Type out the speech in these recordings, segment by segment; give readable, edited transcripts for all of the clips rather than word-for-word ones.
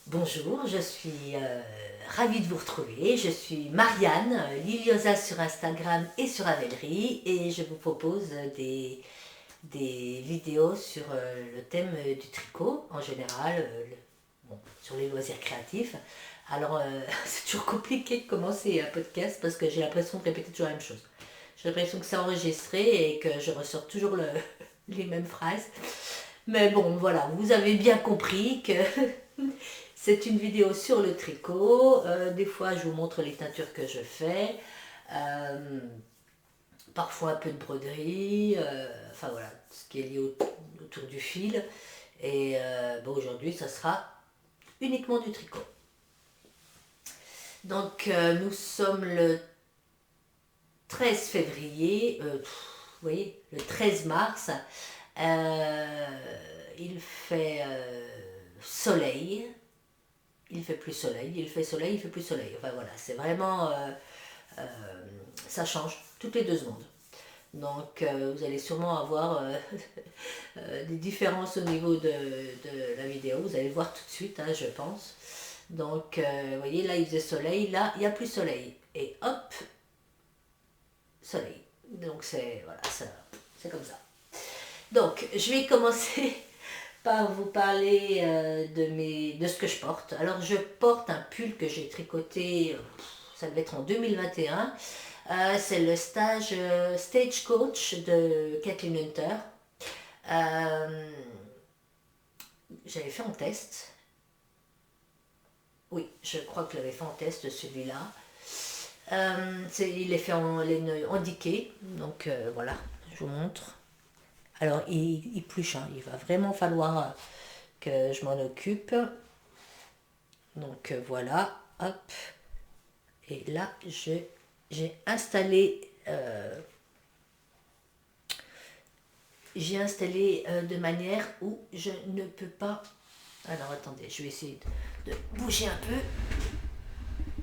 Bonjour, je suis ravie de vous retrouver. Je suis Marianne, Liliosa sur Instagram et sur Ravelry et je vous propose des vidéos sur le thème du tricot en général, bon, sur les loisirs créatifs. Alors c'est toujours compliqué de commencer un podcast parce que j'ai l'impression de répéter toujours la même chose. J'ai l'impression que c'est enregistré et que je ressors toujours les mêmes phrases. Mais bon, voilà, vous avez bien compris que c'est une vidéo sur le tricot. Des fois, je vous montre les teintures que je fais. Euh, Parfois un peu de broderie. Enfin voilà, ce qui est lié autour du fil. Et bon, aujourd'hui, ça sera uniquement du tricot. Donc, nous sommes le 13 février. Vous voyez, le 13 mars. Euh, il fait soleil. Il fait plus soleil, il fait soleil, il fait plus soleil. Enfin voilà, c'est vraiment. Euh, Ça change toutes les 2 secondes. Donc vous allez sûrement avoir des différences au niveau de la vidéo. Vous allez le voir tout de suite, hein, je pense. Donc vous voyez, là il faisait soleil, là il n'y a plus soleil. Et hop, soleil. Donc c'est voilà, c'est comme ça. Donc je vais commencer par vous parler de ce que je porte. Alors je porte un pull que j'ai tricoté, ça devait être en 2021. C'est le stage Stagecoach de Kathleen Hunter. Euh, J'avais fait en test. Oui, je crois que je l'avais fait en test celui-là. Il est fait en laine indiquée, donc voilà, je vous montre. Alors il pluche, hein, il va vraiment falloir que je m'en occupe. Donc voilà, hop. Et là, j'ai installé, de manière où je ne peux pas. Alors attendez, je vais essayer de bouger un peu.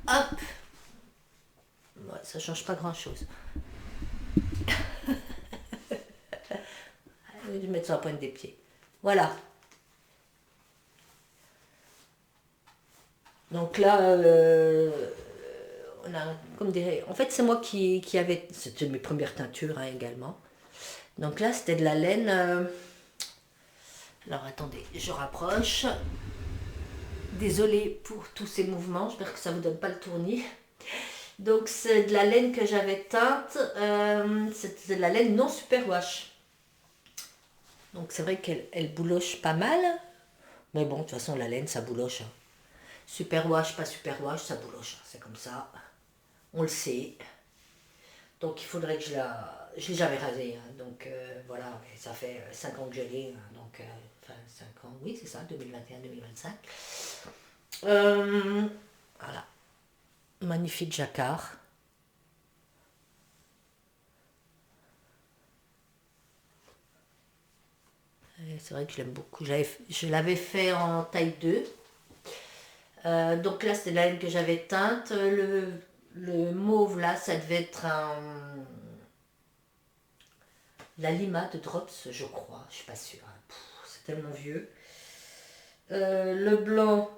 Hop. Ouais, ça change pas grand chose. Je vais mettre sur la pointe des pieds. Voilà. Donc là, on a, comme dirait, en fait c'est moi qui avait, c'était mes premières teintures, hein, également. Donc là c'était de la laine. Alors attendez, je rapproche. Désolée pour tous ces mouvements, j'espère que ça ne vous donne pas le tournis. Donc c'est de la laine que j'avais teinte, c'est de la laine non superwash. Donc c'est vrai qu'elle bouloche pas mal, mais bon, de toute façon la laine ça bouloche, hein. Superwash, pas superwash, ça bouloche, hein. C'est comme ça, on le sait. Donc il faudrait que je l'ai jamais rasée, hein. Donc voilà, ça fait 5 ans que je l'ai, hein. Donc enfin 5 ans, oui c'est ça, 2021-2025. Voilà, magnifique jacquard. C'est vrai que je l'aime beaucoup. Je l'avais fait en taille 2. Donc là, c'est la laine que j'avais teinte. Le mauve, là, ça devait être la Lima de Drops, je crois. Je suis pas sûre, hein. C'est tellement vieux. Le blanc,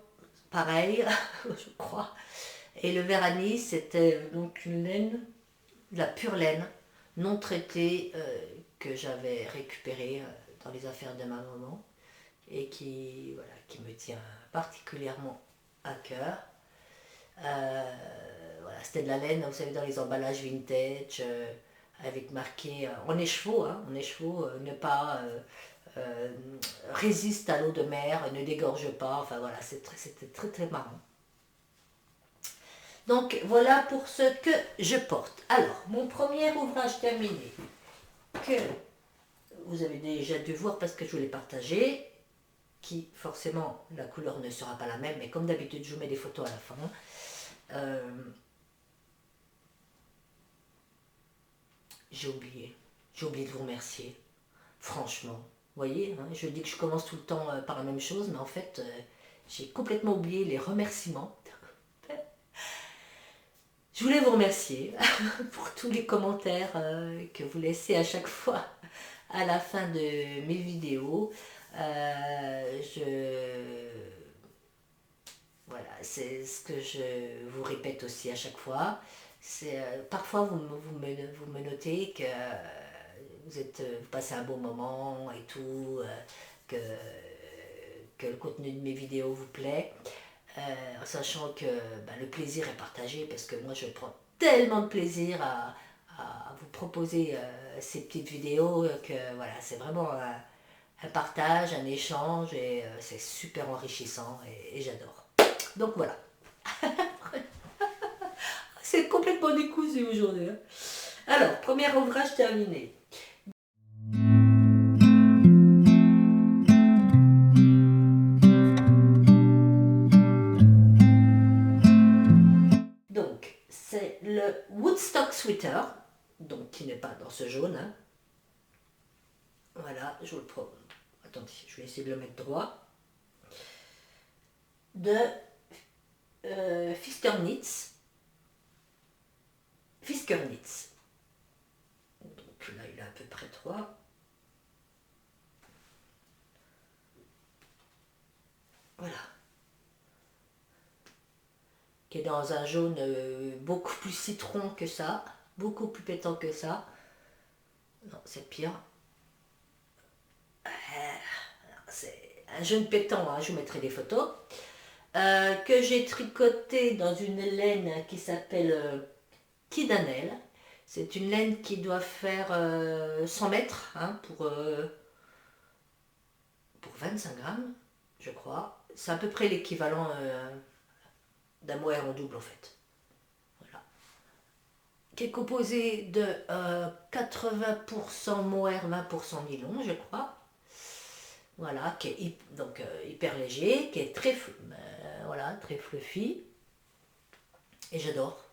pareil, je crois. Et le vert anis, c'était donc une laine, de la pure laine, non traitée, que j'avais récupérée dans les affaires de ma maman et voilà, qui me tient particulièrement à cœur. Voilà, c'était de la laine, vous savez, dans les emballages vintage, avec marqué en écheveau, hein, en écheveau, ne pas euh, résiste à l'eau de mer, ne dégorge pas, enfin voilà, c'était très très marrant. Donc voilà pour ce que je porte. Alors, mon premier ouvrage terminé, que vous avez déjà dû voir parce que je vous l'ai partagé, qui forcément la couleur ne sera pas la même, mais comme d'habitude je vous mets des photos à la fin. Euh, j'ai oublié. J'ai oublié de vous remercier. Franchement. Vous voyez, hein, je dis que je commence tout le temps par la même chose, mais en fait, j'ai complètement oublié les remerciements. Je voulais vous remercier pour tous les commentaires que vous laissez à chaque fois à la fin de mes vidéos. Je Voilà, c'est ce que je vous répète aussi à chaque fois. C'est parfois vous me notez que vous passez un bon moment et tout, que, que le contenu de mes vidéos vous plaît, en sachant que le plaisir est partagé parce que moi je prends tellement de plaisir à vous proposer ces petites vidéos que voilà, c'est vraiment un partage, un échange et c'est super enrichissant et j'adore. Donc voilà, c'est complètement décousu aujourd'hui, hein. Alors, premier ouvrage terminé. Donc, c'est le Woodstock Sweater, donc qui n'est pas dans ce jaune, hein. Voilà, je vous le prends. Attendez, je vais essayer de le mettre droit. De Fisker Knits. Fisker Knits. Donc là, il est à peu près droit. Voilà. Qui est dans un jaune beaucoup plus citron que ça. Beaucoup plus pétant que ça. Non, c'est pire. C'est un jaune pétant, hein, je vous mettrai des photos. Que j'ai tricoté dans une laine qui s'appelle Kidanel. C'est une laine qui doit faire 100 mètres hein, pour 25 grammes, je crois. C'est à peu près l'équivalent d'un mohair en double en fait. Voilà. Qui est composé de 80% mohair, 20% nylon, je crois. Voilà, qui est donc hyper léger, qui est très, voilà, très fluffy. Et j'adore.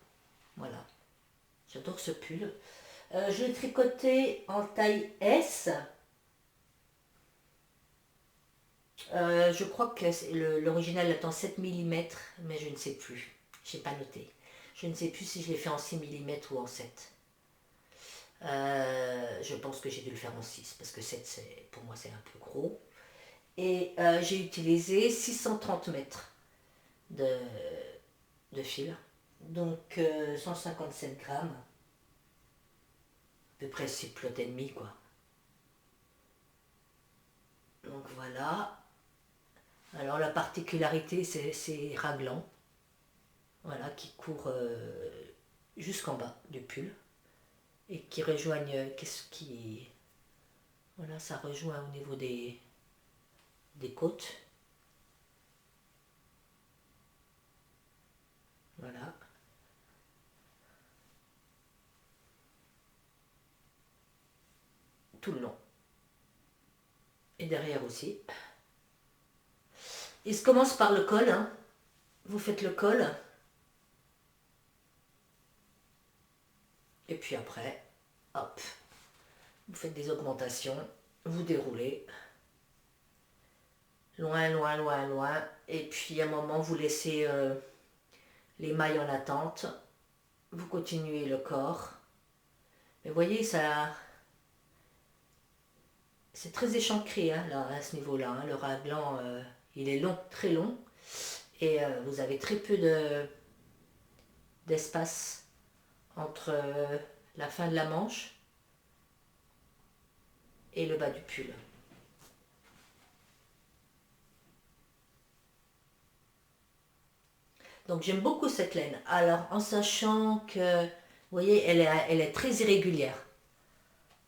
Voilà. J'adore ce pull. Je l'ai tricoté en taille S. Je crois que l'original est en 7 mm, mais je ne sais plus. Je n'ai pas noté. Je ne sais plus si je l'ai fait en 6 mm ou en 7. Je pense que j'ai dû le faire en 6, parce que 7, pour moi, c'est un peu gros. Et j'ai utilisé 630 mètres de fil. Donc 157 grammes. À peu près 6 plots et demi, quoi. Donc voilà. Alors la particularité, c'est raglan. Voilà, qui court jusqu'en bas du pull. Et qui rejoignent, qu'est-ce qui... Voilà, ça rejoint au niveau des côtes. Voilà. Tout le long. Et derrière aussi. Il se commence par le col, hein. Vous faites le col. Et puis après, hop, vous faites des augmentations, vous déroulez. Loin, loin, loin, loin. Et puis à un moment, vous laissez les mailles en attente. Vous continuez le corps. Mais vous voyez, ça... C'est très échancré hein, là, à ce niveau-là. Hein. Le raglan, il est long, très long. Et vous avez très peu d'espace entre la fin de la manche et le bas du pull. Donc j'aime beaucoup cette laine. Alors en sachant que, vous voyez, elle est très irrégulière.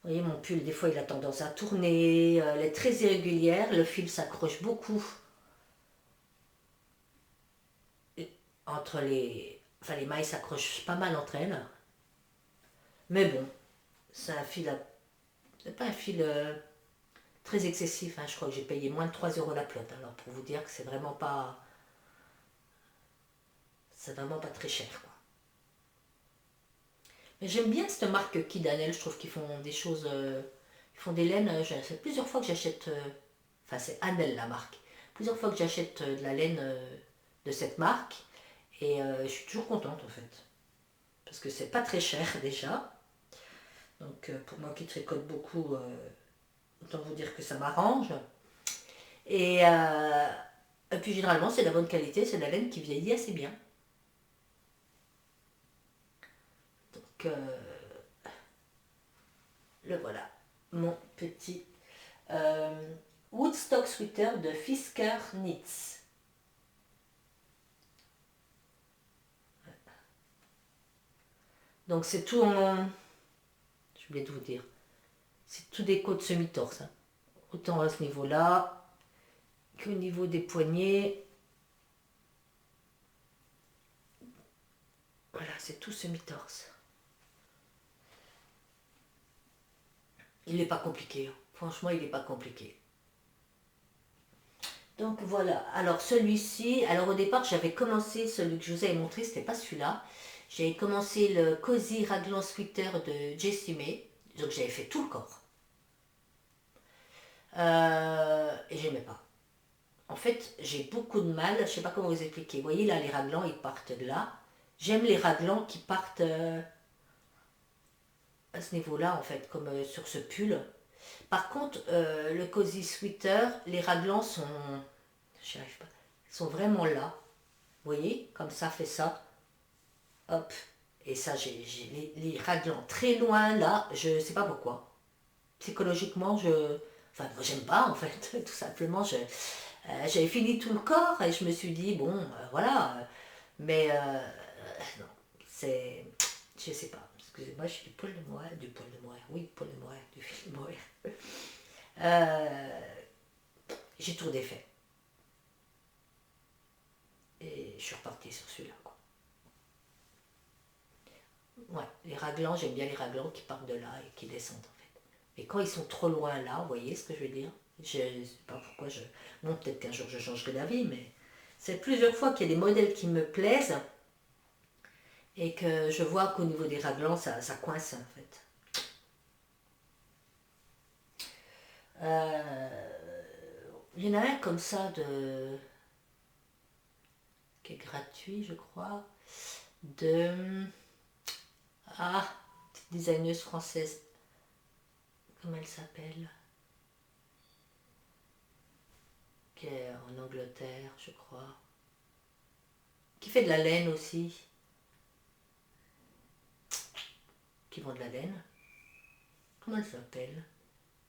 Vous voyez, mon pull, des fois, il a tendance à tourner. Elle est très irrégulière. Le fil s'accroche beaucoup entre les... Enfin, les mailles s'accrochent pas mal entre elles. Mais bon, c'est un fil... C'est pas un fil très excessif. Hein. Je crois que j'ai payé moins de 3 € la plotte. Alors, pour vous dire que c'est vraiment pas... C'est vraiment pas très cher, quoi. Mais j'aime bien cette marque Kidanel. Je trouve qu'ils font des choses... ils font des laines. Ça fait plusieurs fois que j'achète... Enfin, c'est Anel la marque. Plusieurs fois que j'achète de la laine de cette marque. Et je suis toujours contente en fait. Parce que c'est pas très cher déjà. Donc pour moi qui tricote beaucoup, autant vous dire que ça m'arrange. Et Et puis généralement c'est de la bonne qualité, c'est de la laine qui vieillit assez bien. Donc le voilà, mon petit Woodstock Sweater de Fisker Knits. Donc c'est tout en... Je voulais tout vous dire. C'est tout des côtes semi-torse. Hein. Autant à ce niveau-là qu'au niveau des poignets. Voilà, c'est tout semi-torse. Il n'est pas compliqué. Hein. Franchement, il n'est pas compliqué. Donc voilà. Alors celui-ci, alors au départ, j'avais commencé celui que je vous avais montré, c'était pas celui-là. J'avais commencé le Cozy Raglan Sweater de Jessie May. Donc j'avais fait tout le corps. Et j'aimais pas. En fait, j'ai beaucoup de mal, je sais pas comment vous expliquer. Vous voyez là, les raglans, ils partent de là. J'aime les raglans qui partent à ce niveau-là, en fait, comme sur ce pull. Par contre, le cozy sweater, les raglans sont... J'y arrive pas. Ils sont vraiment là. Vous voyez, comme ça fait ça. Hop. Et ça, j'ai les raglans très loin là. Je sais pas pourquoi. Psychologiquement, je... Enfin, moi, j'aime pas, en fait. Tout simplement, j'avais fini tout le corps et je me suis dit, bon, voilà. Mais non, c'est... Je sais pas. Excusez-moi, je suis du poil de moire. Du poil de moire. Oui, poil de moire. Du fil de moire. J'ai tout défait. Et je suis repartie sur celui-là, quoi. Ouais, les raglans, j'aime bien les raglans qui partent de là et qui descendent, en fait. Mais quand ils sont trop loin là, vous voyez ce que je veux dire? Je ne sais pas pourquoi je... Bon, peut-être qu'un jour je changerai d'avis, mais c'est plusieurs fois qu'il y a des modèles qui me plaisent et que je vois qu'au niveau des raglans, ça coince, en fait. Il y en a un comme ça qui est gratuit, je crois, de... Ah, petite designeuse française. Comment elle s'appelle? Qui est en Angleterre, je crois. Qui fait de la laine aussi. Qui vend de la laine. Comment elle s'appelle?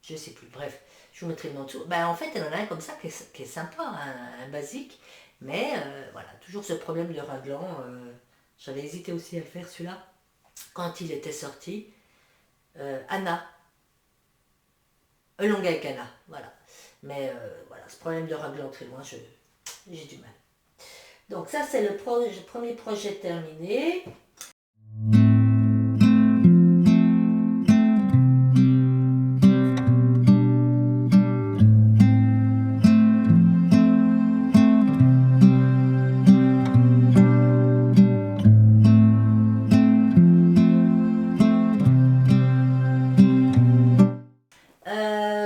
Je sais plus. Bref, je vous mettrai le nom dessous. Ben, en fait, elle en a un comme ça qui est sympa, un basique. Mais voilà, toujours ce problème de raglan. J'avais hésité aussi à le faire celui-là. Quand il était sorti. Anna. Longue avec Anna. Voilà. Mais voilà, ce problème de raglan très loin, j'ai du mal. Donc ça, c'est le premier projet terminé.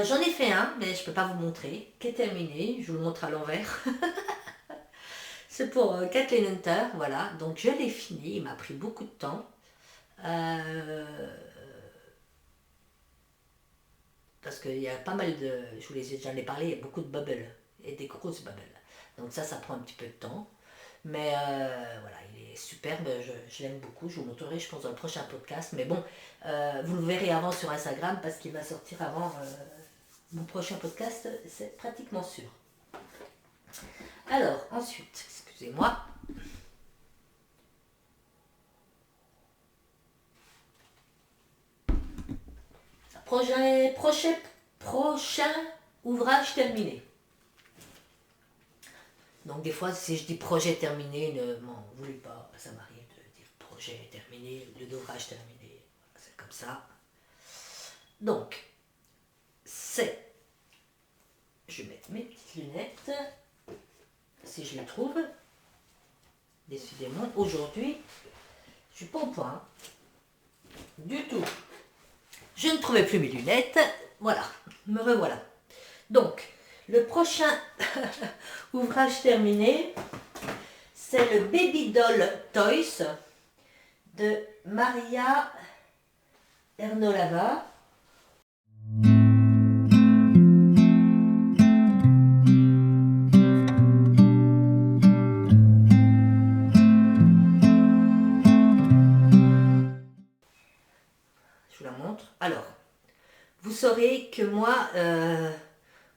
J'en ai fait un, mais je ne peux pas vous montrer, qui est terminé. Je vous le montre à l'envers. C'est pour Kathleen Hunter, voilà. Donc je l'ai fini, il m'a pris beaucoup de temps. Parce qu'il y a pas mal de... J'en ai parlé, il y a beaucoup de bubbles. Et des grosses bubbles. Donc ça prend un petit peu de temps. Mais voilà, il est superbe, je l'aime beaucoup. Je vous montrerai, je pense, dans le prochain podcast. Mais bon, vous le verrez avant sur Instagram parce qu'il va sortir avant mon prochain podcast, c'est pratiquement sûr. Alors, ensuite, excusez-moi. Prochain ouvrage terminé. Donc des fois, si je dis projet terminé, ne m'en voulez pas, ça m'arrive de dire projet terminé, l'ouvrage terminé, c'est comme ça. Donc, je vais mettre mes petites lunettes, si je les trouve. Décidément, aujourd'hui, je suis pas au point, du tout. Je ne trouvais plus mes lunettes, voilà, me revoilà. Donc, le prochain ouvrage terminé, c'est le Baby Doll Toys de Maria Ernolava. vous la montre. Alors, vous saurez que moi,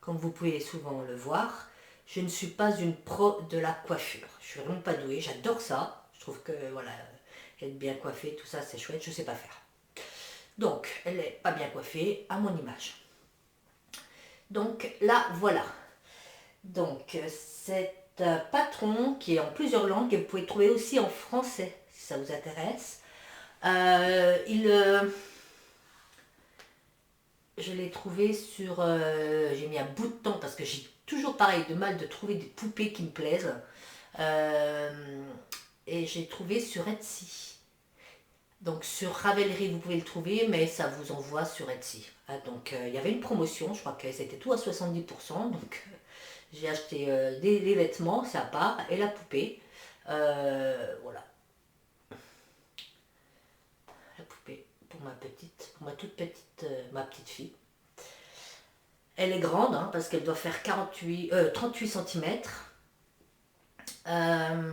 comme vous pouvez souvent le voir, je ne suis pas une pro de la coiffure. Je suis vraiment pas douée, j'adore ça. Je trouve que voilà, être bien coiffée, tout ça c'est chouette, je sais pas faire. Donc, elle n'est pas bien coiffée à mon image. Donc là, voilà. Donc, c'est un patron qui est en plusieurs langues et vous pouvez trouver aussi en français si ça vous intéresse. Je l'ai trouvé sur... j'ai mis un bout de temps parce que j'ai toujours pareil de mal de trouver des poupées qui me plaisent. Et j'ai trouvé sur Etsy. Donc sur Ravelry vous pouvez le trouver, mais ça vous envoie sur Etsy. Ah, donc il y avait une promotion, je crois que c'était tout à 70%. Donc j'ai acheté les vêtements, ça part, et la poupée. Voilà, la poupée pour pour ma toute petite, ma petite fille. Elle est grande hein, parce qu'elle doit faire 38 cm. Alors,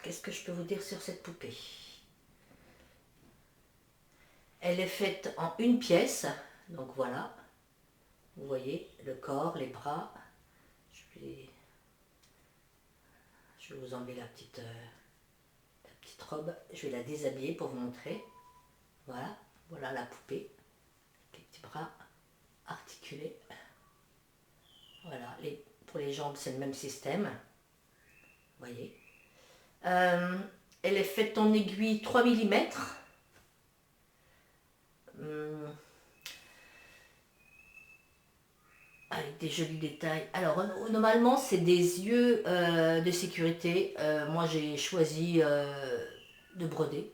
qu'est-ce que je peux vous dire sur cette poupée? Elle est faite en une pièce, donc voilà. Vous voyez le corps, les bras. Je vais vous enlever la petite robe. Je vais la déshabiller pour vous montrer. Voilà, voilà la poupée. Les petits bras articulés. Voilà, pour les jambes, c'est le même système. Vous voyez. Elle est faite en aiguille 3 mm. Avec des jolis détails. Alors, normalement, c'est des yeux de sécurité. Moi, j'ai choisi de broder.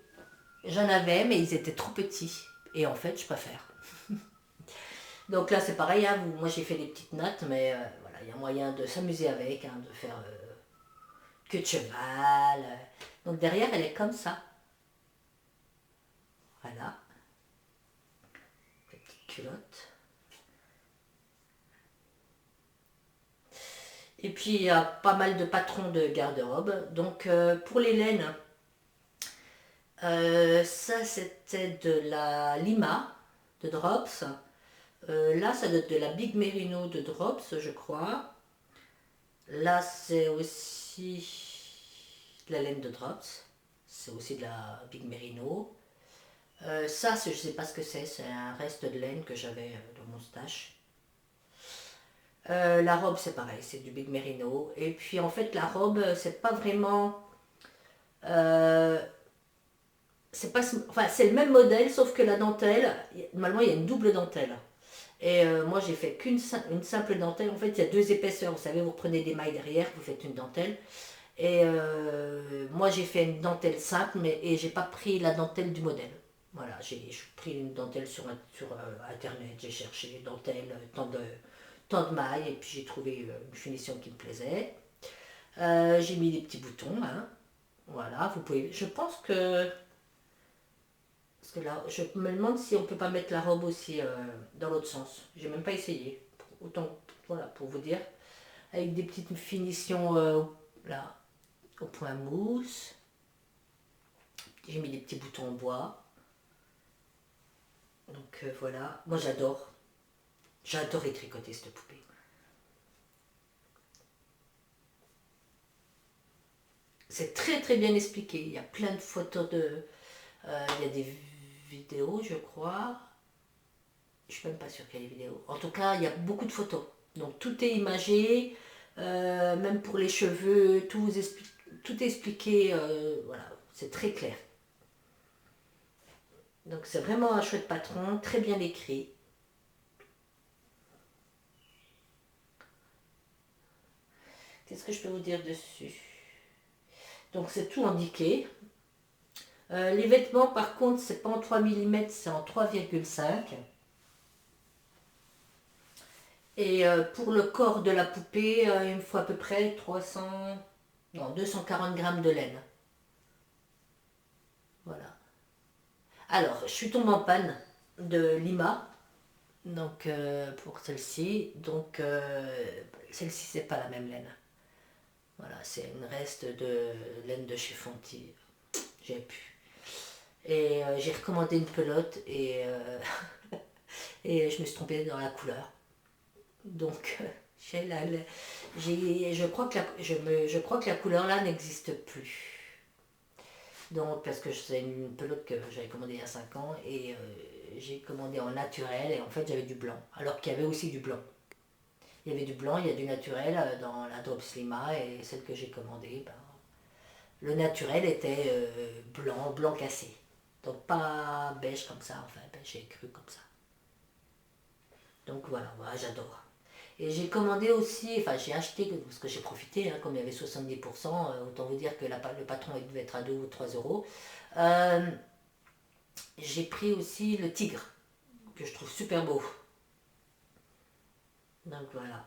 J'en avais, mais ils étaient trop petits. Et en fait, je préfère. Donc là, c'est pareil. Hein, moi, j'ai fait des petites nattes, mais voilà, il y a moyen de s'amuser avec, hein, de faire queue de cheval. Donc derrière, elle est comme ça. Voilà. Petite culotte. Et puis, il y a pas mal de patrons de garde-robe. Donc, pour les laines, ça, c'était de la Lima, de Drops. Là, ça doit être de la Big Merino de Drops, je crois. Là, c'est aussi de la laine de Drops. C'est aussi de la Big Merino. Ça, je ne sais pas ce que c'est. C'est un reste de laine que j'avais dans mon stash. La robe, c'est pareil, c'est du Big Merino. Et puis, en fait, la robe, c'est pas vraiment... c'est pas, enfin, c'est le même modèle, sauf que la dentelle, normalement, il y a une double dentelle. Et moi, j'ai fait une simple dentelle. En fait, il y a deux épaisseurs. Vous savez, vous prenez des mailles derrière, vous faites une dentelle. Et moi, j'ai fait une dentelle simple, et j'ai pas pris la dentelle du modèle. Voilà, j'ai pris une dentelle sur Internet, j'ai cherché dentelle, tant de mailles, et puis j'ai trouvé une finition qui me plaisait. J'ai mis des petits boutons, hein. Voilà, vous pouvez... Je pense que... Parce que là, je me demande si on peut pas mettre la robe aussi dans l'autre sens. J'ai même pas essayé. Autant, voilà, pour vous dire. Avec des petites finitions là, au point mousse. J'ai mis des petits boutons en bois. Donc voilà. Moi j'adore. J'adorais tricoter cette poupée. C'est très très bien expliqué. Il y a plein de photos de... il y a des vidéos, je crois. Je suis même pas sûre qu'il y ait des vidéos. En tout cas, il y a beaucoup de photos. Donc tout est imagé, même pour les cheveux, tout est expliqué. Voilà, c'est très clair. Donc c'est vraiment un chouette patron, très bien écrit. Qu'est-ce que je peux vous dire dessus? Donc c'est tout indiqué. Les vêtements par contre c'est pas en 3 mm, c'est en 3,5. Et pour le corps de la poupée, il me faut à peu près 240 grammes de laine. Voilà. Alors, je suis tombée en panne de Lima, donc pour celle-ci. Donc, celle-ci, c'est pas la même laine. Voilà, c'est une reste de laine de chez Fonty. J'ai pu. Et j'ai recommandé une pelote et je me suis trompée dans la couleur. Donc, je crois que je crois que la couleur là n'existe plus. Donc, parce que c'est une pelote que j'avais commandée il y a 5 ans et j'ai commandé en naturel et en fait j'avais du blanc. Alors qu'il y avait aussi du blanc. Il y avait du blanc, il y a du naturel dans la Drop Slima et celle que j'ai commandée, ben, le naturel était blanc, blanc cassé. Donc pas beige comme ça, enfin beige cru comme ça. Donc voilà, voilà j'adore. Et j'ai commandé aussi, enfin j'ai acheté, parce que j'ai profité, hein, comme il y avait 70%, autant vous dire que le patron il devait être à 2 ou 3 euros. Euh, j'ai pris aussi le tigre, que je trouve super beau. Donc voilà.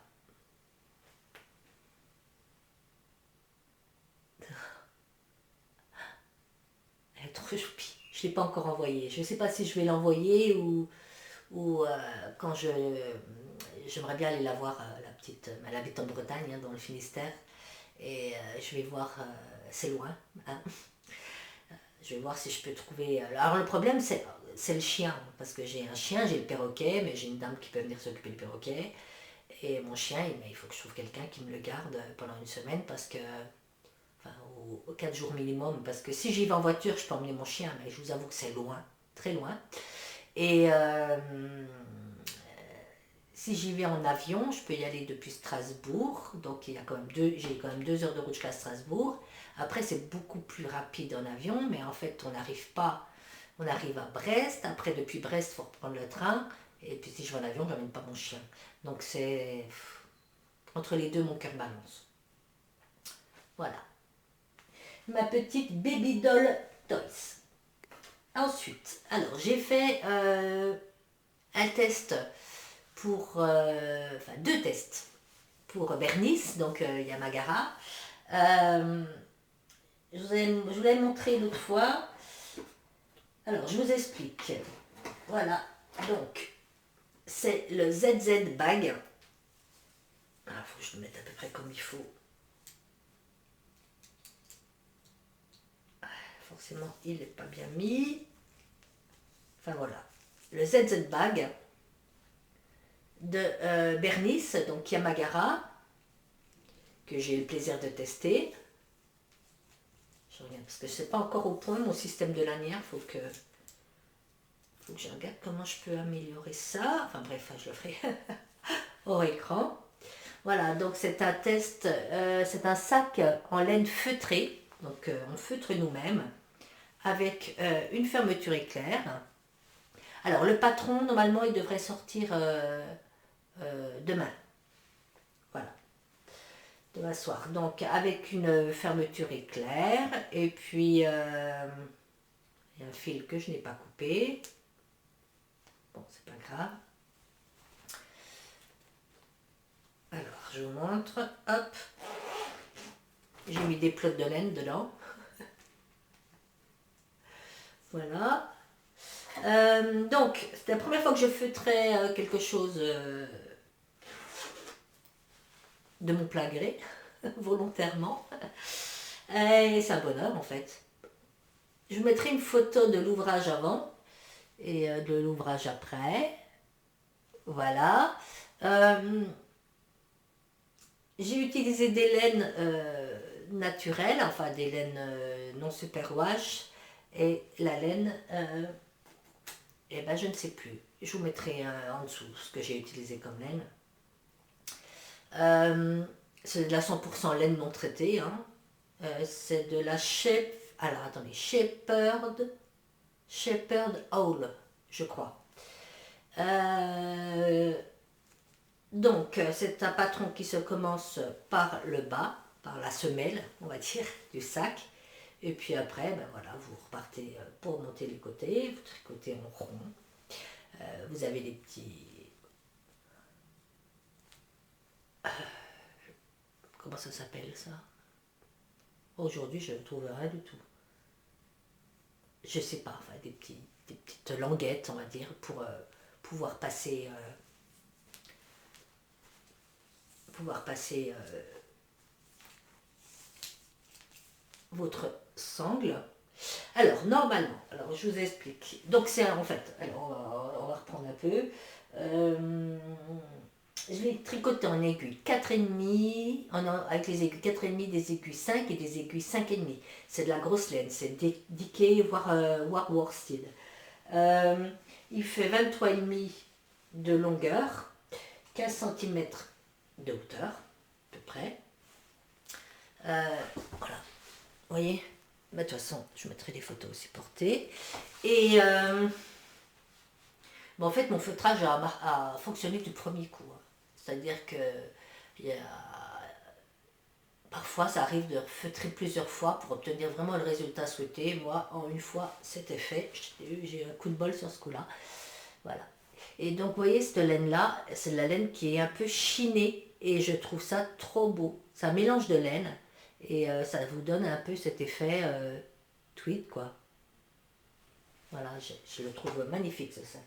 Elle est trop jolie. Je ne l'ai pas encore envoyé. Je ne sais pas si je vais l'envoyer ou quand j'aimerais bien aller la voir, la petite. Elle habite en Bretagne, hein, dans le Finistère. Et je vais voir, c'est loin. Hein. Je vais voir si je peux trouver. Alors le problème, c'est le chien. Parce que j'ai un chien, j'ai le perroquet, mais j'ai une dame qui peut venir s'occuper du perroquet. Et mon chien, il faut que je trouve quelqu'un qui me le garde pendant une semaine parce que. Enfin, aux 4 jours minimum. Parce que si j'y vais en voiture, je peux emmener mon chien, mais je vous avoue que c'est loin, très loin. Et si j'y vais en avion, je peux y aller depuis Strasbourg. Donc il y a quand même j'ai quand même 2 heures de route jusqu'à Strasbourg. Après, c'est beaucoup plus rapide en avion, mais en fait, on n'arrive pas. On arrive à Brest. Après, depuis Brest, il faut reprendre le train. Et puis, si je vais en avion, je n'emmène pas mon chien. Donc, c'est. Entre les deux, mon cœur balance. Voilà. Ma petite Baby Doll Toys. Ensuite, alors, j'ai fait un test pour. Enfin, 2 tests pour Bernice, donc Yamagara. Euh, je vous l'ai montré l'autre fois. Alors, je vous explique. Voilà, donc, c'est le ZZ Bag. Ah, faut que je le mette à peu près comme il faut. Forcément, il n'est pas bien mis. Enfin, voilà. Le ZZ Bag de Bernice, donc Yamagara, que j'ai eu le plaisir de tester. Je regarde, parce que je ne sais pas encore au point mon système de lanière. Faut que je regarde comment je peux améliorer ça. Enfin bref, je le ferai hors écran. Voilà, donc c'est un test, c'est un sac en laine feutrée, donc on feutre nous-mêmes, avec une fermeture éclair. Alors le patron, normalement, il devrait sortir demain. Voilà, demain soir. Donc avec une fermeture éclair, et puis il y a un fil que je n'ai pas coupé. Bon, c'est pas grave. Alors, je vous montre. Hop. J'ai mis des plots de laine dedans. Voilà. Donc, c'était la première fois que je feutrais quelque chose de mon plein gré, volontairement. Et c'est un bonheur en fait. Je vous mettrai une photo de l'ouvrage avant et de l'ouvrage après. Voilà. J'ai utilisé des laines naturelles, enfin des laines non superwash. Et la laine, eh ben, je ne sais plus. Je vous mettrai en dessous ce que j'ai utilisé comme laine. C'est de la 100% laine non traitée. Hein. C'est de la alors attendez, Shepherd Owl, je crois. Donc, c'est un patron qui se commence par le bas, par la semelle, on va dire, du sac. Et puis après, ben voilà, vous repartez pour monter les côtés, vous tricotez en rond. Vous avez des petits... comment ça s'appelle ça? Aujourd'hui, je ne trouve rien du tout. Je sais pas, enfin des petites languettes, on va dire, pour pouvoir passer... votre sangle. Alors, normalement, alors je vous explique. Donc, c'est en fait, alors on va reprendre un peu. Euh, je l'ai tricoté en aiguille 4,5, avec les aiguilles 4,5, des aiguilles 5 et des aiguilles 5,5. C'est de la grosse laine, c'est Dickie War Worsted. Euh, il fait 23,5 de longueur, 15 cm de hauteur, à peu près. Voilà, vous voyez. Bah, de toute façon, je mettrai des photos aussi portées. Et bon, en fait, mon feutrage a fonctionné du premier coup, hein. C'est-à-dire que il y a, parfois, ça arrive de feutrer plusieurs fois pour obtenir vraiment le résultat souhaité. Moi, en une fois, c'était fait. J'ai eu un coup de bol sur ce coup-là. Voilà. Et donc, vous voyez, cette laine-là, c'est de la laine qui est un peu chinée. Et je trouve ça trop beau. C'est un mélange de laine. Et ça vous donne un peu cet effet tweed, quoi. Voilà, je le trouve magnifique, ce sac.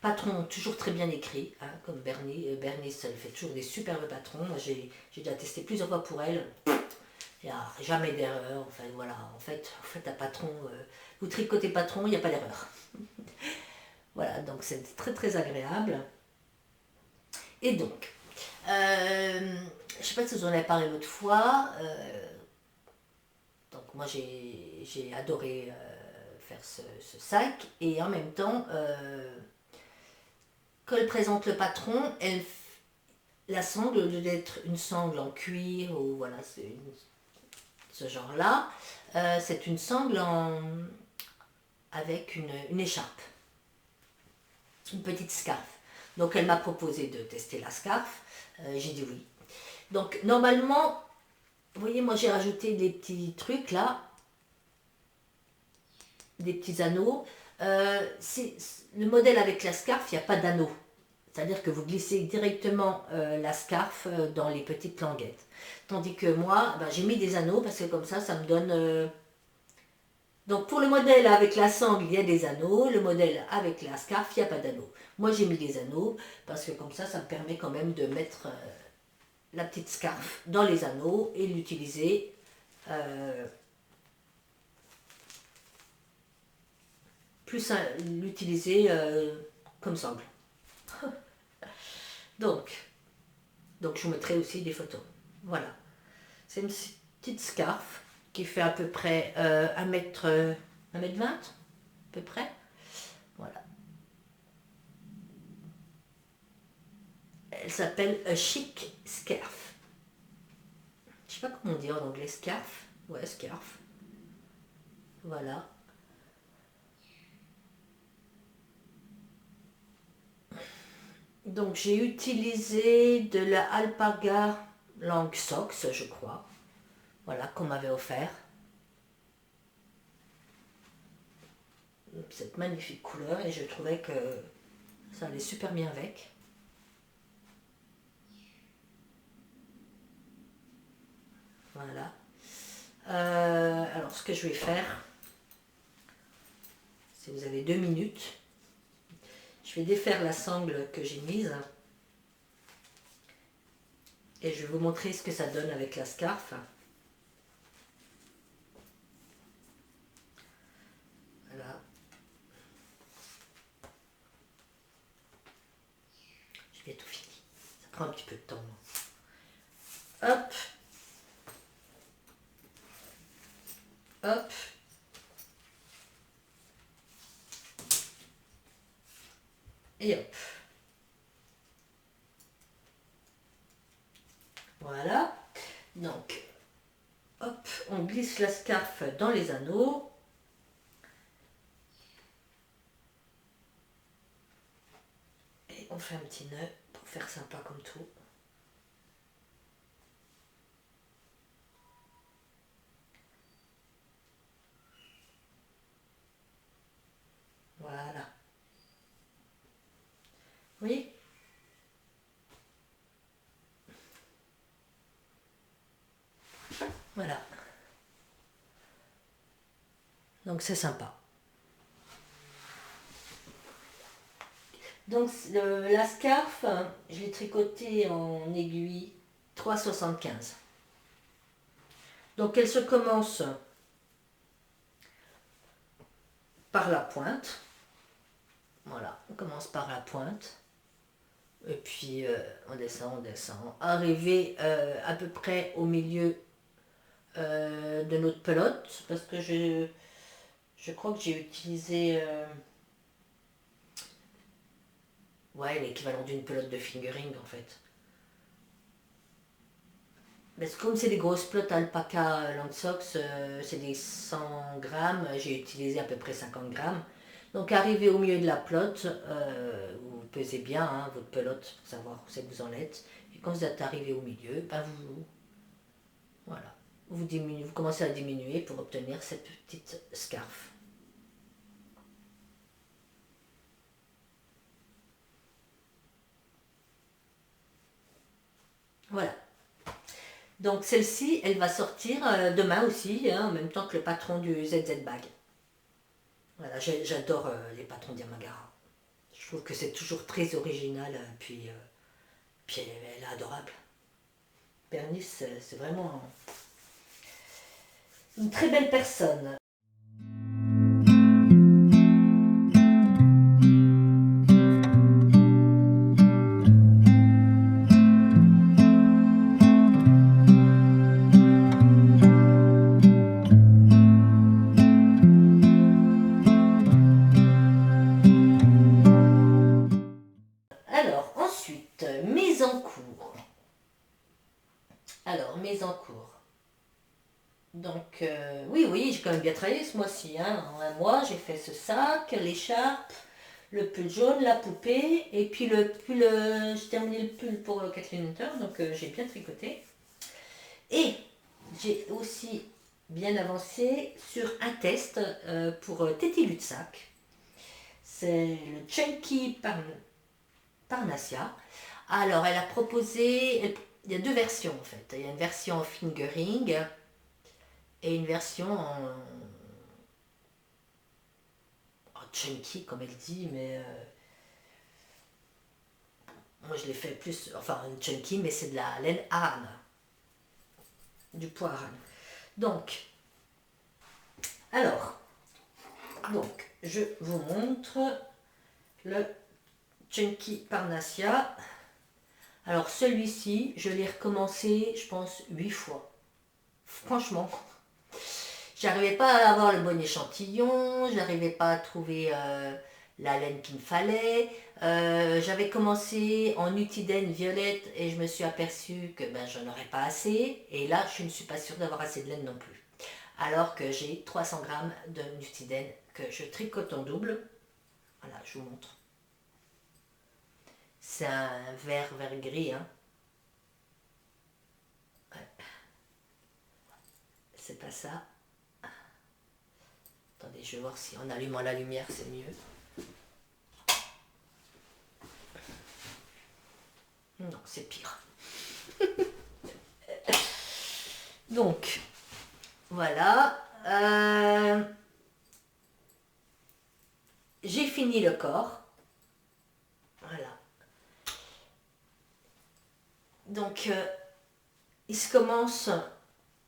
Patron toujours très bien écrit, hein, comme Bernie. Bernice, elle fait toujours des superbes patrons. Moi, j'ai déjà testé plusieurs fois pour elle. Il n'y a jamais d'erreur. Enfin, voilà. En fait, un patron, vous tricotez patron, il n'y a pas d'erreur. Voilà, donc c'est très très agréable. Et donc, je ne sais pas si vous en avez parlé l'autre fois. Donc moi j'ai adoré faire ce sac. Et en même temps, quand elle présente le patron, la sangle, au lieu d'être une sangle en cuir ou voilà, ce genre-là, c'est une sangle avec une écharpe, une petite scarf. Donc elle m'a proposé de tester la scarf. J'ai dit oui. Donc normalement, vous voyez, moi j'ai rajouté des petits trucs là, des petits anneaux. Le modèle avec la scarf, il n'y a pas d'anneau. C'est-à-dire que vous glissez directement la scarf dans les petites languettes. Tandis que moi, ben, j'ai mis des anneaux parce que comme ça me donne... Donc pour le modèle avec la sangle, il y a des anneaux. Le modèle avec la scarf, il n'y a pas d'anneaux. Moi, j'ai mis des anneaux parce que comme ça me permet quand même de mettre la petite scarf dans les anneaux et l'utiliser l'utiliser comme sangle. Donc, je vous mettrai aussi des photos. Voilà. C'est une petite scarf qui fait à peu près 1 m 20, à peu près. Voilà. Elle s'appelle A Chic Scarf. Je sais pas comment on dit en anglais, scarf. Ouais, scarf. Voilà. Donc j'ai utilisé de la Alpaga Lang Socks, je crois. Voilà, qu'on m'avait offert. Cette magnifique couleur et je trouvais que ça allait super bien avec. Voilà. Alors ce que je vais faire, si vous avez 2 minutes, je vais défaire la sangle que j'ai mise et je vais vous montrer ce que ça donne avec la scarf. Voilà. J'ai bientôt fini. Ça prend un petit peu de temps. Hop. Hop. Et hop. Voilà. Donc, hop, on glisse la scarf dans les anneaux. Et on fait un petit nœud pour faire sympa comme tout. Voilà. Oui. Voilà. Donc c'est sympa. Donc la scarf, je l'ai tricotée en aiguille 3,75. Donc elle se commence par la pointe. Voilà, on commence par la pointe. Et puis on descend, on descend. Arrivé à peu près au milieu de notre pelote, parce que je crois que j'ai utilisé ouais, l'équivalent d'une pelote de fingering en fait. Parce que comme c'est des grosses pelotes alpaca Langsox, c'est des 100 grammes, j'ai utilisé à peu près 50 grammes. Donc arrivé au milieu de la pelote, vous pesez bien hein, votre pelote pour savoir où c'est que vous en êtes. Et quand vous êtes arrivé au milieu, ben voilà, vous commencez à diminuer pour obtenir cette petite scarf. Voilà. Donc celle-ci, elle va sortir demain aussi, hein, en même temps que le patron du ZZ Bag. Voilà, j'adore les patrons d'Yamagara. Je trouve que c'est toujours très original, puis elle est adorable. Bernice, c'est vraiment une très belle personne. Alors, ensuite, mise en cours. Alors, mise en cours. Donc, oui, j'ai quand même bien travaillé ce mois-ci. Hein. En un mois, j'ai fait ce sac, l'écharpe, le pull jaune, la poupée, et puis le pull, j'ai terminé le pull pour Kathleen Hunter, donc j'ai bien tricoté. Et j'ai aussi bien avancé sur un test pour Téti Lutsac. C'est le Chunky Parnassia. Alors, elle a proposé, il y a deux versions en fait. Il y a une version en fingering et une version en chunky, comme elle dit, mais moi je l'ai fait plus, enfin une chunky, mais c'est de la laine âne, du poids âne. Donc, alors, donc, je vous montre le Chunky Parnassia. Alors celui-ci, je l'ai recommencé, je pense, 8 fois. Franchement, j'arrivais pas à avoir le bon échantillon, j'arrivais pas à trouver la laine qu'il me fallait. J'avais commencé en Nutiden violette et je me suis aperçue que ben, j'en aurais pas assez. Et là, je ne suis pas sûre d'avoir assez de laine non plus. Alors que j'ai 300 grammes de Nutiden que je tricote en double. Voilà, je vous montre. C'est un vert gris. Hein. Ouais. C'est pas ça. Attendez, je vais voir si en allumant la lumière c'est mieux. Non, c'est pire. Donc, voilà. J'ai fini le corps. Voilà. Donc, il se commence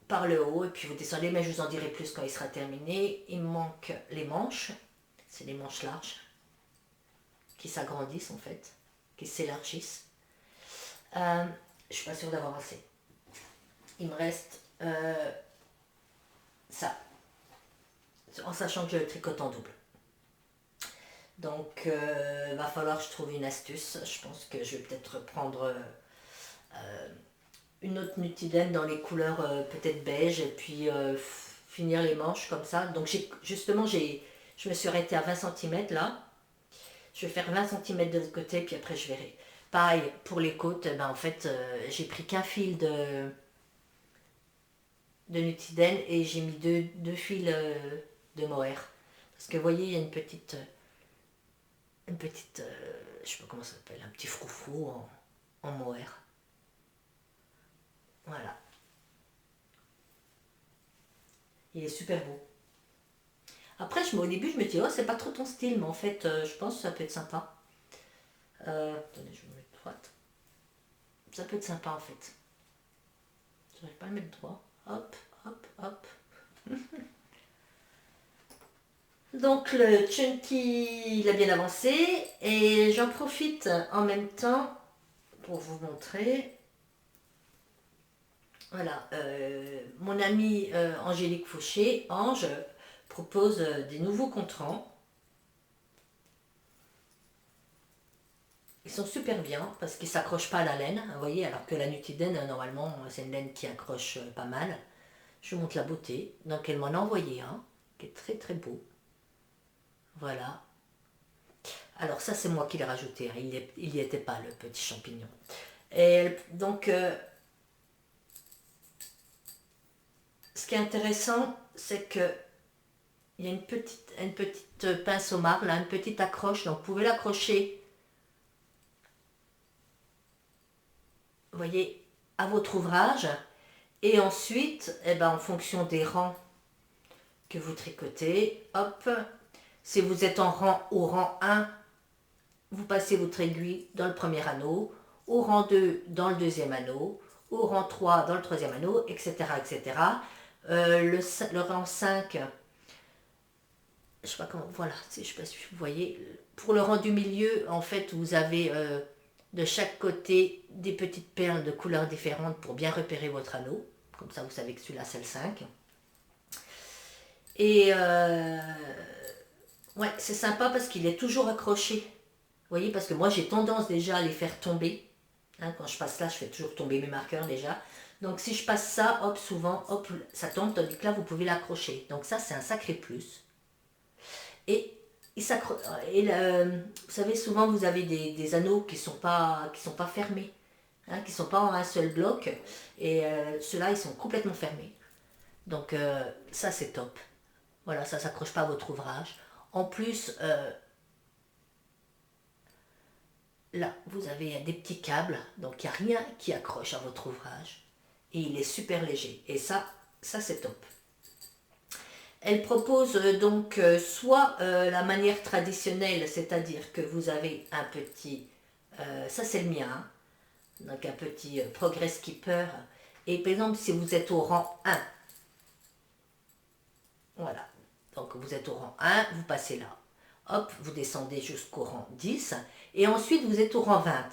par le haut et puis vous descendez, mais je vous en dirai plus quand il sera terminé. Il me manque les manches. C'est les manches larges qui s'agrandissent en fait, qui s'élargissent. Je suis pas sûre d'avoir assez. Il me reste ça, en sachant que je le tricote en double. Donc, va falloir que je trouve une astuce. Je pense que je vais peut-être prendre une autre Nutiden dans les couleurs peut-être beige et puis finir les manches comme ça. Donc, je me suis arrêtée à 20 cm là. Je vais faire 20 cm de l'autre côté, puis après je verrai. Pareil, pour les côtes, ben, en fait, j'ai pris qu'un fil de Nutiden et j'ai mis deux fils de mohair. Parce que vous voyez, il y a une petite je sais pas comment ça s'appelle, un petit froufrou en mohair. Voilà. Il est super beau. Après, au début, je me dis, oh, c'est pas trop ton style, mais en fait, je pense que ça peut être sympa. Attendez, je vais me mettre droite. Ça peut être sympa, en fait. Je n'arrive pas à le mettre droit. Hop, hop, hop. Donc le chunky, il a bien avancé et j'en profite en même temps pour vous montrer. Voilà, mon amie Angélique Fauché, Ange, propose des nouveaux contrants. Ils sont super bien parce qu'ils ne s'accrochent pas à la laine, vous voyez, alors que la Nutiden, normalement, c'est une laine qui accroche pas mal. Je vous montre la beauté. Donc elle m'en a envoyé un, qui est très très beau. Voilà. Alors ça, c'est moi qui l'ai rajouté, hein. Il n'y était pas, le petit champignon. Et donc, ce qui est intéressant, c'est que il y a une petite pince au marbre, là, une petite accroche. Donc vous pouvez l'accrocher, vous voyez, à votre ouvrage. Et ensuite, eh ben, en fonction des rangs que vous tricotez, hop, si vous êtes au rang 1, vous passez votre aiguille dans le premier anneau, au rang 2 dans le deuxième anneau, au rang 3 dans le troisième anneau, etc. etc. Le rang 5, je sais pas comment, voilà, je sais pas si vous voyez, pour le rang du milieu, en fait, vous avez de chaque côté des petites perles de couleurs différentes pour bien repérer votre anneau. Comme ça, vous savez que celui-là, c'est le 5. Et ouais, c'est sympa parce qu'il est toujours accroché. Vous voyez, parce que moi, j'ai tendance déjà à les faire tomber. Hein, quand je passe là, je fais toujours tomber mes marqueurs déjà. Donc si je passe ça, hop, souvent, hop, ça tombe, tandis que là, vous pouvez l'accrocher. Donc ça, c'est un sacré plus. Et, vous savez, souvent, vous avez des anneaux qui sont pas fermés, hein, qui ne sont pas en un seul bloc. Et ceux-là, ils sont complètement fermés. Donc ça, c'est top. Voilà, ça ne s'accroche pas à votre ouvrage. En plus, là, vous avez des petits câbles, donc il n'y a rien qui accroche à votre ouvrage. Et il est super léger. Et ça c'est top. Elle propose donc soit la manière traditionnelle, c'est-à-dire que vous avez un petit, ça c'est le mien, hein, donc un petit progress keeper. Et par exemple, si vous êtes au rang 1, voilà, donc vous êtes au rang 1, vous passez là. Hop, vous descendez jusqu'au rang 10. Et ensuite, vous êtes au rang 20.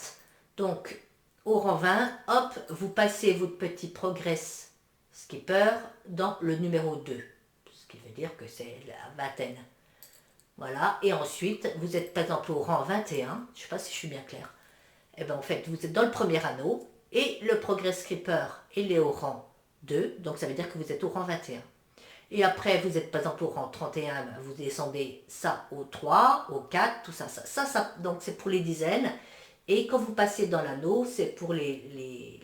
Donc, au rang 20, hop, vous passez votre petit progress skipper dans le numéro 2. Ce qui veut dire que c'est la vingtaine. Voilà. Et ensuite, vous êtes par exemple au rang 21. Je ne sais pas si je suis bien claire. Et bien en fait, vous êtes dans le premier anneau. Et le progress skipper, il est au rang 2. Donc ça veut dire que vous êtes au rang 21. Et après, vous êtes par exemple au rang 31, vous descendez ça au 3, au 4, tout ça. Donc c'est pour les dizaines. Et quand vous passez dans l'anneau, c'est pour les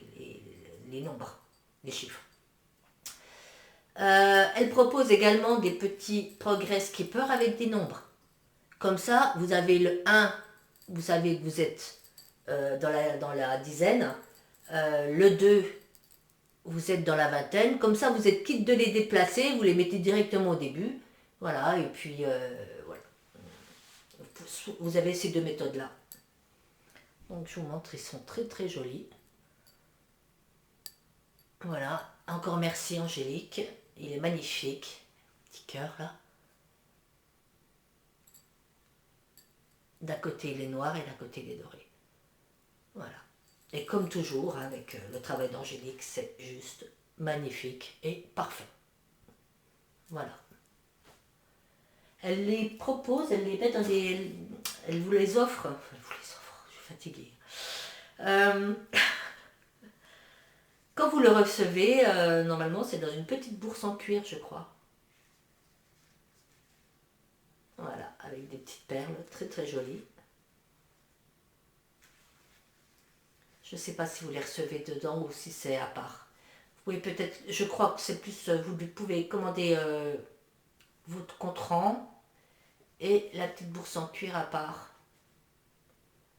nombres, les chiffres. Elle propose également des petits progress keeper avec des nombres. Comme ça, vous avez le 1, vous savez que vous êtes dans la dizaine. Le 2, vous êtes dans la vingtaine, comme ça vous êtes quitte de les déplacer, vous les mettez directement au début, voilà, et puis voilà. Vous avez ces deux méthodes-là. Donc je vous montre, ils sont très très jolis. Voilà, encore merci Angélique, il est magnifique, petit cœur là. D'un côté il est noir et d'un côté il est doré. Voilà. Et comme toujours, avec le travail d'Angélique, c'est juste magnifique et parfait. Voilà. Elle les propose, elle les met dans des... Elle vous les offre. Elle vous les offre, je suis fatiguée. Quand vous le recevez, normalement c'est dans une petite bourse en cuir, je crois. Voilà, avec des petites perles très très jolies. Je ne sais pas si vous les recevez dedans ou si c'est à part. Vous pouvez peut-être, je crois que c'est plus, vous pouvez commander votre contrant et la petite bourse en cuir à part.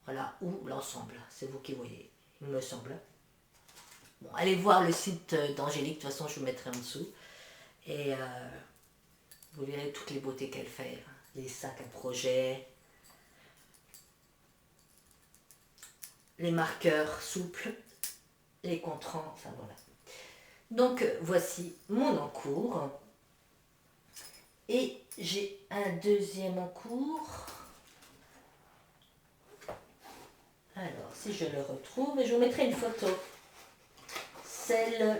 Voilà, ou l'ensemble, c'est vous qui voyez, il me semble. Bon, allez voir le site d'Angélique, de toute façon je vous mettrai en dessous. Et vous verrez toutes les beautés qu'elle fait. Les sacs à projet, les marqueurs souples, les contrans, enfin voilà. Donc voici mon encours. Et j'ai un deuxième en cours. Alors, si je le retrouve, je vous mettrai une photo. C'est le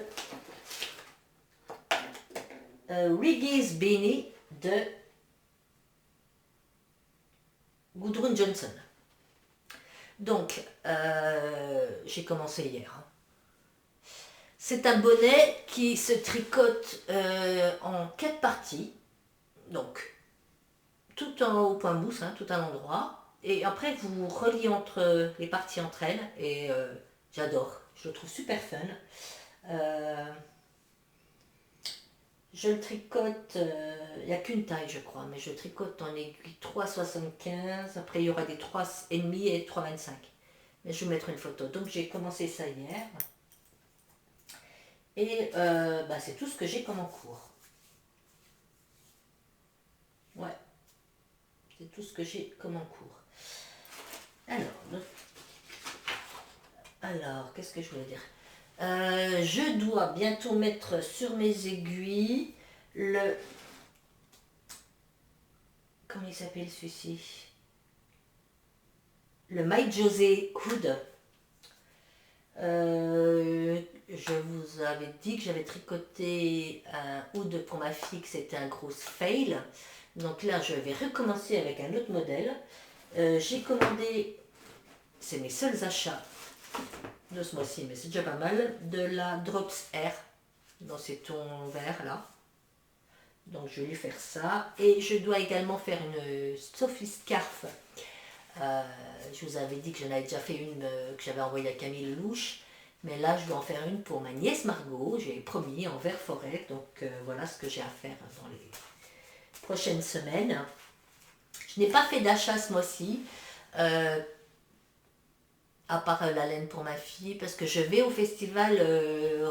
Reggie's Beanie de Gudrun Johnson. Donc, j'ai commencé hier. C'est un bonnet qui se tricote en 4 parties. Donc, tout en au point mousse, hein, tout un endroit. Et après, vous reliez entre les parties entre elles. Et j'adore. Je le trouve super fun. Je le tricote, il n'y a qu'une taille je crois, mais je le tricote en aiguille 3,75. Après, il y aura des 3,5 et 3,25. Mais je vous mettrai une photo. Donc, j'ai commencé ça hier. Et c'est tout ce que j'ai comme en cours. Ouais, c'est tout ce que j'ai comme en cours. Alors qu'est-ce que je voulais dire? Je dois bientôt mettre sur mes aiguilles le... Comment il s'appelle celui-ci? Le My José Hood. Je vous avais dit que j'avais tricoté un hood pour ma fille, que c'était un gros fail. Donc là, je vais recommencer avec un autre modèle. J'ai commandé, c'est mes seuls achats de ce mois-ci, mais c'est déjà pas mal, de la Drops Air dans ces tons verts là. Donc je vais lui faire ça. Et je dois également faire une Sophie Scarf. Je vous avais dit que j'en avais déjà fait une que j'avais envoyée à Camille Lelouch. Mais là, je dois en faire une pour ma nièce Margot. J'ai promis en vert forêt. Donc voilà ce que j'ai à faire dans les prochaines semaines. Je n'ai pas fait d'achat ce mois-ci. À part la laine pour ma fille. Parce que je vais au festival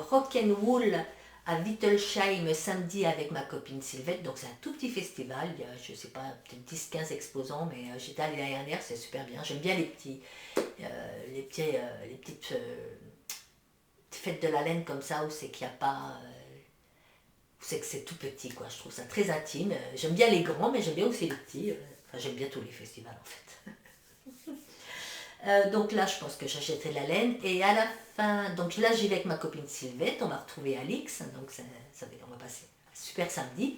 Rock'n'Wool à Wittelsheim samedi avec ma copine Sylvette. Donc c'est un tout petit festival. Il y a, je sais pas, peut-être 10-15 exposants. Mais j'étais allée l'année dernière. C'est super bien. J'aime bien les petites fêtes de la laine comme ça où c'est qu'il n'y a pas... c'est que c'est tout petit, quoi. Je trouve ça très intime. J'aime bien les grands, mais j'aime bien aussi les petits. Enfin, j'aime bien tous les festivals, en fait. Donc là, je pense que j'achèterai de la laine. Et à la fin, donc là, j'y vais avec ma copine Sylvette. On va retrouver Alix. Donc on va passer un super samedi.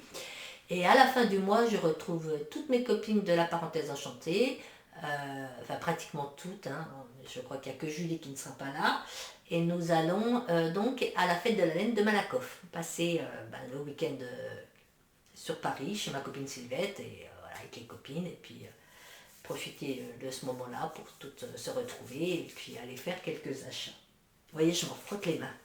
Et à la fin du mois, je retrouve toutes mes copines de la parenthèse enchantée. Enfin, pratiquement toutes. Hein. Je crois qu'il n'y a que Julie qui ne sera pas là. Et nous allons donc à la fête de la laine de Malakoff. Passer le week-end sur Paris, chez ma copine Sylvette, et voilà, avec les copines. Et puis... profiter de ce moment-là pour toutes se retrouver et puis aller faire quelques achats. Vous voyez, je m'en frotte les mains.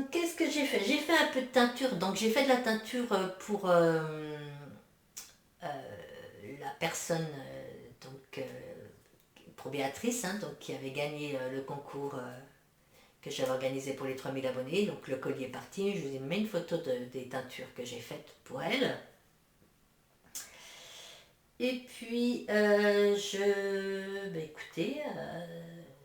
Qu'est-ce que j'ai fait? J'ai fait un peu de teinture. Donc j'ai fait de la teinture pour la personne, pour Béatrice, hein, donc, qui avait gagné le concours que j'avais organisé pour les 3000 abonnés. Donc le collier est parti. Je vous ai mis une photo des teintures que j'ai faites pour elle. Et puis, écoutez,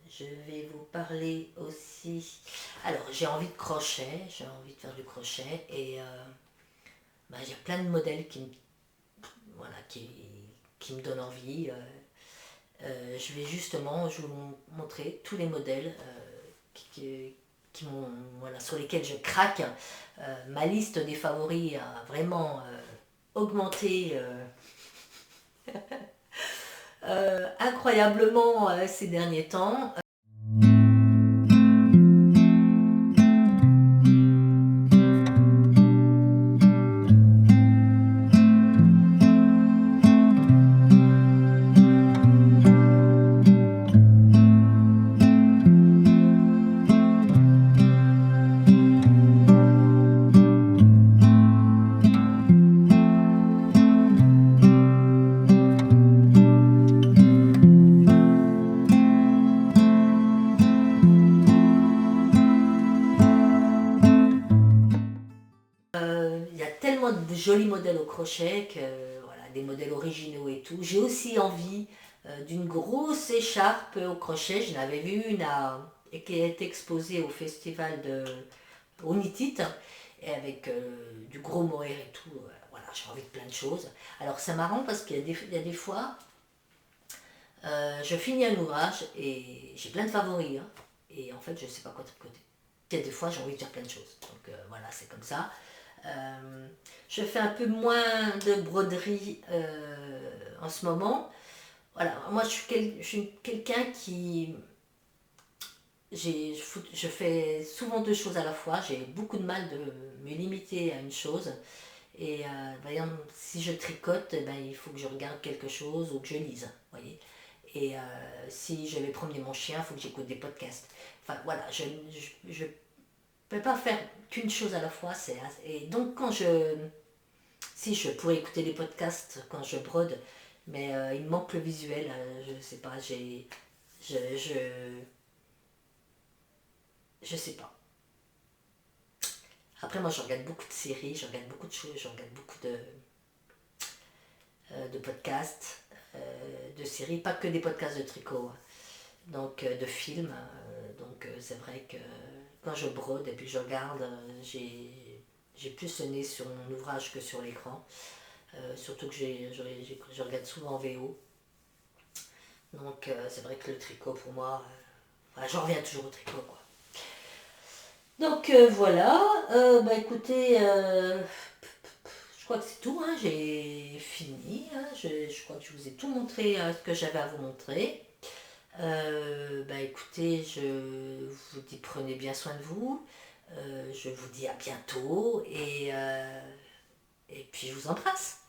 je vais vous parler aussi. Alors, j'ai envie de crochet, j'ai envie de faire du crochet et il y a plein de modèles qui me donnent envie. Je vais justement, je vais vous montrer tous les modèles sur lesquels je craque. Ma liste des favoris a vraiment augmenté. Incroyablement ces derniers temps. Il y a tellement de jolis modèles au crochet, voilà, des modèles originaux et tout. J'ai aussi envie d'une grosse écharpe au crochet. Je n'avais vu une qui a été exposée au festival de Knit It. et avec du gros mohair et tout. Voilà, j'ai envie de plein de choses. Alors c'est marrant parce qu'il y a des fois, je finis un ouvrage et j'ai plein de favoris, hein, et en fait je sais pas quoi tricoter. Il y a des fois j'ai envie de faire plein de choses. Donc voilà, c'est comme ça. Je fais un peu moins de broderie en ce moment. Voilà, moi je suis quelqu'un qui... je fais souvent deux choses à la fois. J'ai beaucoup de mal de me limiter à une chose. Et par exemple, si je tricote, eh ben, il faut que je regarde quelque chose ou que je lise. Voyez. Et si je vais promener mon chien, il faut que j'écoute des podcasts. Enfin voilà, je peux pas faire qu'une chose à la fois. Et donc quand je... Si, je pourrais écouter des podcasts quand je brode, mais il me manque le visuel. Je sais pas, je, je, je sais pas. Après, moi, je regarde beaucoup de séries, je regarde beaucoup de choses, je regarde beaucoup de podcasts, de séries, pas que des podcasts de tricot, hein. Donc de films. Donc c'est vrai que quand je brode et puis je regarde, j'ai plus le nez sur mon ouvrage que sur l'écran. Surtout que je regarde souvent en VO. Donc c'est vrai que le tricot pour moi, enfin, j'en reviens toujours au tricot quoi. Donc voilà, bah écoutez, je crois que c'est tout, hein, j'ai fini, hein, je crois que je vous ai tout montré ce que j'avais à vous montrer. Bah écoutez, je vous dis prenez bien soin de vous, je vous dis à bientôt et puis je vous embrasse.